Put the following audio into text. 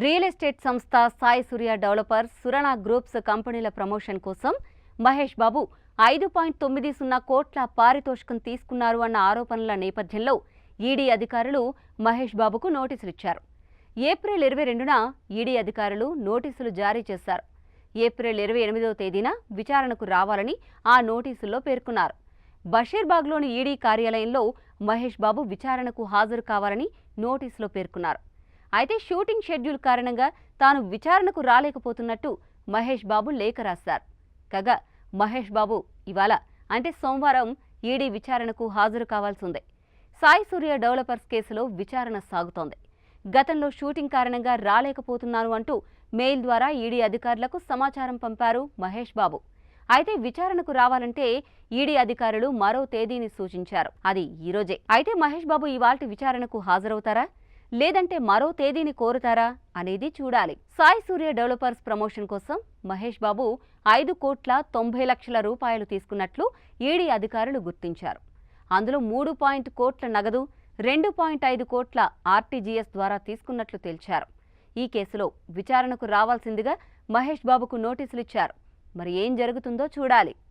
Real estate సంస్థ సాయి సూర్య developers సురణ groups కంపెనీల promotion కోసం మహేష్ బాబు 5.90 కోట్ల పారితోషికం తీసుకున్నారు అన్న ఆరోపణల నేపథ్యంలో ఈడీ అధికారులు మహేష్ బాబుకు నోటీసులు ఇచ్చారు. ఏప్రిల్ 22న ఈడీ అధికారులు నోటీసులు జారీ చేశారు. ఏప్రిల్ 28వ తేదీన విచారణకు రావాలని ఆ నోటీసుల్లో పేర్కొన్నారు. బషీర్బాగ్లోని ఈడీ కార్యాలయంలో మహేష్ బాబు విచారణకు హాజరు కావాలని నోటీసులో పేర్కొన్నారు. అయితే షూటింగ్ షెడ్యూల్ కారణంగా తాను విచారణకు రాలేకపోతున్నట్టు మహేష్ బాబు లేఖ రాశారు. కాగా మహేష్ బాబు ఇవాళ అంటే సోమవారం ఈడీ విచారణకు హాజరు కావాల్సి ఉంది. సాయి సూర్య డెవలపర్స్ కేసులో విచారణ సాగుతోంది. గతంలో షూటింగ్ కారణంగా రాలేకపోతున్నాను అంటూ మెయిల్ ద్వారా ఈడీ అధికారులకు సమాచారం పంపారు మహేష్ బాబు. అయితే విచారణకు రావాలంటే ఈడీ అధికారులు మరో తేదీని సూచించారు. అది ఈరోజే. అయితే మహేష్ బాబు ఇవాల్టి విచారణకు హాజరవుతారా లేదంటే మరో తేదీని కోరుతారా అనేది చూడాలి. సాయి సూర్య డెవలపర్స్ ప్రమోషన్ కోసం మహేష్ బాబు 5,90,00,000 రూపాయలు తీసుకున్నట్లు ఈడీ అధికారులు గుర్తించారు. అందులో 3 కోట్ల నగదు, 2.5 కోట్ల ఆర్టీజీఎస్ ద్వారా తీసుకున్నట్లు తేల్చారు. ఈ కేసులో విచారణకు రావాల్సిందిగా మహేష్ బాబుకు నోటీసులిచ్చారు. మరి ఏం జరుగుతుందో చూడాలి.